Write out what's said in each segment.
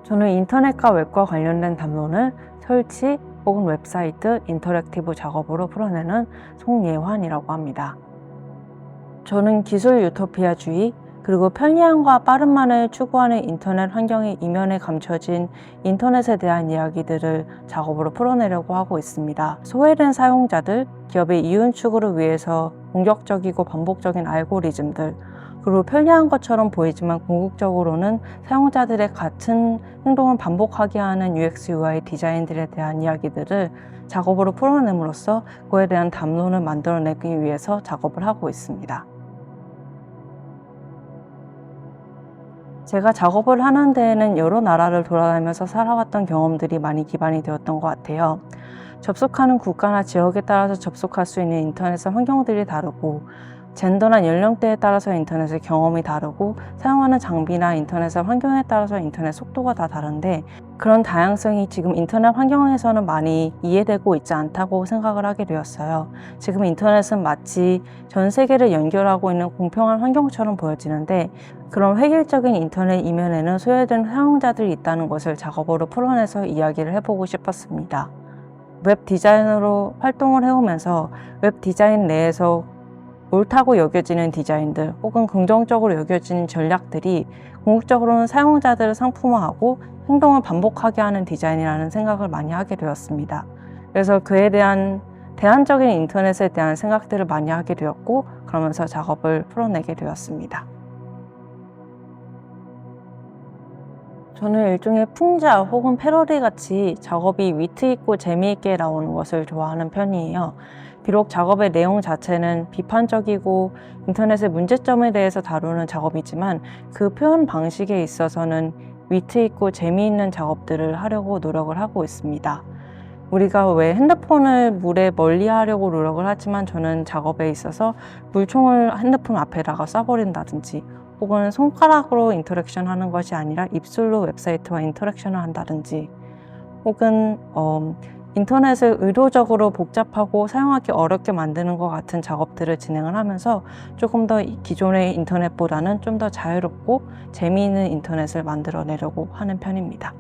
저는 인터넷과 웹과 관련된 담론을 설치 혹은 웹사이트 인터랙티브 작업으로 풀어내는 송예환이라고 합니다. 저는 기술 유토피아주의 그리고 편리함과 빠름만을 추구하는 인터넷 환경의 이면에 감춰진 인터넷에 대한 이야기들을 작업으로 풀어내려고 하고 있습니다. 소외된 사용자들, 기업의 이윤 추구를 위해서 공격적이고 반복적인 알고리즘들, 그리고 편리한 것처럼 보이지만 궁극적으로는 사용자들의 같은 행동을 반복하게 하는 UX, UI 디자인들에 대한 이야기들을 작업으로 풀어냄으로써 그에 대한 담론을 만들어내기 위해서 작업을 하고 있습니다. 제가 작업을 하는 데에는 여러 나라를 돌아다니면서 살아왔던 경험들이 많이 기반이 되었던 것 같아요. 접속하는 국가나 지역에 따라서 접속할 수 있는 인터넷의 환경들이 다르고, 젠더나 연령대에 따라서 인터넷의 경험이 다르고, 사용하는 장비나 인터넷의 환경에 따라서 인터넷 속도가 다 다른데, 그런 다양성이 지금 인터넷 환경에서는 많이 이해되고 있지 않다고 생각을 하게 되었어요. 지금 인터넷은 마치 전 세계를 연결하고 있는 공평한 환경처럼 보여지는데, 그런 획일적인 인터넷 이면에는 소외된 사용자들이 있다는 것을 작업으로 풀어내서 이야기를 해보고 싶었습니다. 웹 디자이너로 활동을 해오면서 웹 디자인 내에서 옳다고 여겨지는 디자인들 혹은 긍정적으로 여겨지는 전략들이 궁극적으로는 사용자들을 상품화하고 행동을 반복하게 하는 디자인이라는 생각을 많이 하게 되었습니다. 그래서 그에 대한 대안적인 인터넷에 대한 생각들을 많이 하게 되었고, 그러면서 작업을 풀어내게 되었습니다. 저는 일종의 풍자 혹은 패러디 같이 작업이 위트 있고 재미있게 나오는 것을 좋아하는 편이에요. 비록 작업의 내용 자체는 비판적이고 인터넷의 문제점에 대해서 다루는 작업이지만 그 표현 방식에 있어서는 위트 있고 재미있는 작업들을 하려고 노력을 하고 있습니다. 우리가 왜 핸드폰을 물에 멀리 하려고 노력을 하지만 저는 작업에 있어서 물총을 핸드폰 앞에다가 쏴버린다든지 혹은 손가락으로 인터랙션 하는 것이 아니라 입술로 웹사이트와 인터랙션을 한다든지 혹은 인터넷을 의도적으로 복잡하고 사용하기 어렵게 만드는 것 같은 작업들을 진행을 하면서 조금 더 기존의 인터넷보다는 좀 더 자유롭고 재미있는 인터넷을 만들어내려고 하는 편입니다.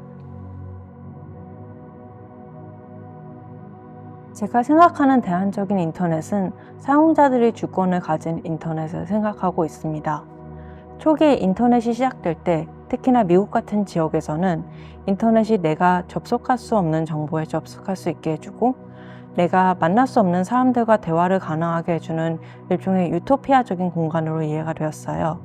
제가 생각하는 대안적인 인터넷은 사용자들이 주권을 가진 인터넷을 생각하고 있습니다. 초기에 인터넷이 시작될 때, 특히나 미국 같은 지역에서는 인터넷이 내가 접속할 수 없는 정보에 접속할 수 있게 해주고, 내가 만날 수 없는 사람들과 대화를 가능하게 해주는 일종의 유토피아적인 공간으로 이해가 되었어요.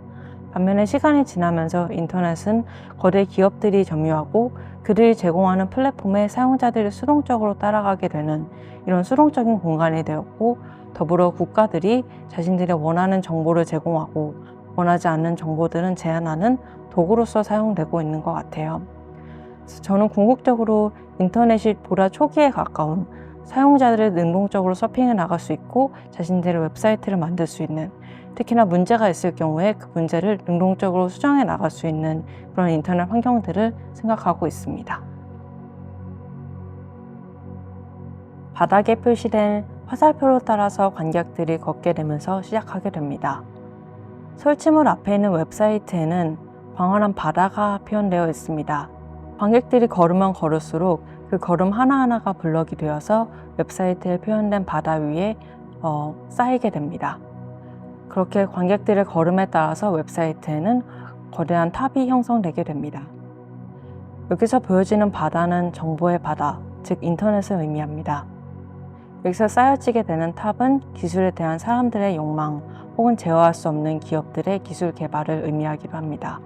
반면에 시간이 지나면서 인터넷은 거대 기업들이 점유하고 그들이 제공하는 플랫폼에 사용자들이 수동적으로 따라가게 되는 이런 수동적인 공간이 되었고, 더불어 국가들이 자신들이 원하는 정보를 제공하고 원하지 않는 정보들은 제한하는 도구로서 사용되고 있는 것 같아요. 그래서 저는 궁극적으로 인터넷이 보다 초기에 가까운 사용자들을 능동적으로 서핑해 나갈 수 있고 자신들의 웹사이트를 만들 수 있는, 특히나 문제가 있을 경우에 그 문제를 능동적으로 수정해 나갈 수 있는 그런 인터넷 환경들을 생각하고 있습니다. 바닥에 표시된 화살표로 따라서 관객들이 걷게 되면서 시작하게 됩니다. 설치물 앞에 있는 웹사이트에는 광활한 바다가 표현되어 있습니다. 관객들이 걸으면 걸을수록 그 걸음 하나하나가 블럭이 되어서 웹사이트에 표현된 바다 위에 쌓이게 됩니다. 그렇게 관객들의 걸음에 따라서 웹사이트에는 거대한 탑이 형성되게 됩니다. 여기서 보여지는 바다는 정보의 바다, 즉 인터넷을 의미합니다. 여기서 쌓여지게 되는 탑은 기술에 대한 사람들의 욕망 혹은 제어할 수 없는 기업들의 기술 개발을 의미하기도 합니다.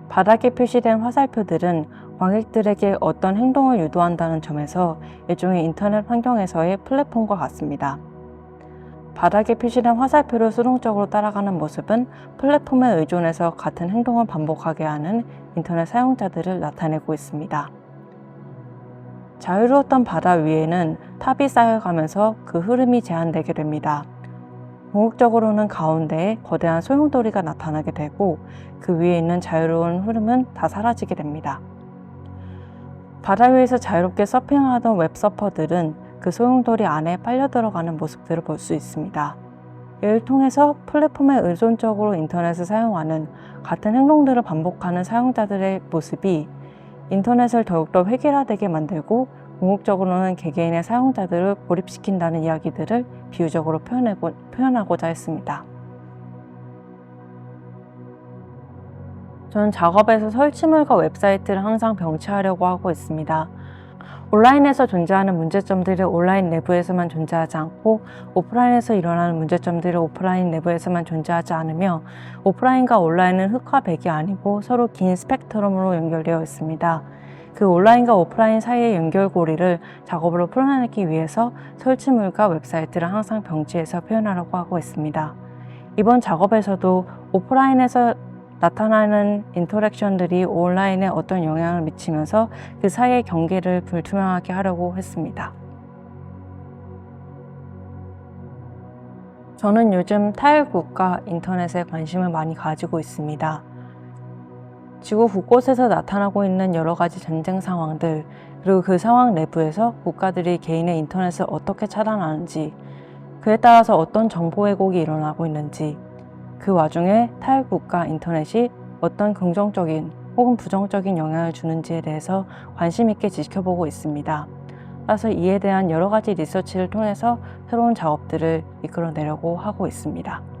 바닥에 표시된 화살표들은 관객들에게 어떤 행동을 유도한다는 점에서 일종의 인터넷 환경에서의 플랫폼과 같습니다. 바닥에 표시된 화살표를 수동적으로 따라가는 모습은 플랫폼에 의존해서 같은 행동을 반복하게 하는 인터넷 사용자들을 나타내고 있습니다. 자유로웠던 바다 위에는 탑이 쌓여가면서 그 흐름이 제한되게 됩니다. 궁극적으로는 가운데에 거대한 소용돌이가 나타나게 되고 그 위에 있는 자유로운 흐름은 다 사라지게 됩니다. 바다 위에서 자유롭게 서핑하던 웹서퍼들은 그 소용돌이 안에 빨려 들어가는 모습들을 볼 수 있습니다. 이를 통해서 플랫폼에 의존적으로 인터넷을 사용하는 같은 행동들을 반복하는 사용자들의 모습이 인터넷을 더욱더 획일화되게 만들고 궁극적으로는 개개인의 사용자들을 고립시킨다는 이야기들을 비유적으로 표현하고자 했습니다. 저는 작업에서 설치물과 웹사이트를 항상 병치하려고 하고 있습니다. 온라인에서 존재하는 문제점들이 온라인 내부에서만 존재하지 않고 오프라인에서 일어나는 문제점들이 오프라인 내부에서만 존재하지 않으며 오프라인과 온라인은 흑과 백이 아니고 서로 긴 스펙트럼으로 연결되어 있습니다. 그 온라인과 오프라인 사이의 연결고리를 작업으로 풀어내기 위해서 설치물과 웹사이트를 항상 병치해서 표현하려고 하고 있습니다. 이번 작업에서도 오프라인에서 나타나는 인터랙션들이 온라인에 어떤 영향을 미치면서 그 사이의 경계를 불투명하게 하려고 했습니다. 저는 요즘 타일국과 인터넷에 관심을 많이 가지고 있습니다. 지구 곳곳에서 나타나고 있는 여러 가지 전쟁 상황들, 그리고 그 상황 내부에서 국가들이 개인의 인터넷을 어떻게 차단하는지, 그에 따라서 어떤 정보 왜곡이 일어나고 있는지, 그 와중에 타일국가 인터넷이 어떤 긍정적인 혹은 부정적인 영향을 주는지에 대해서 관심 있게 지켜보고 있습니다. 따라서 이에 대한 여러 가지 리서치를 통해서 새로운 작업들을 이끌어내려고 하고 있습니다.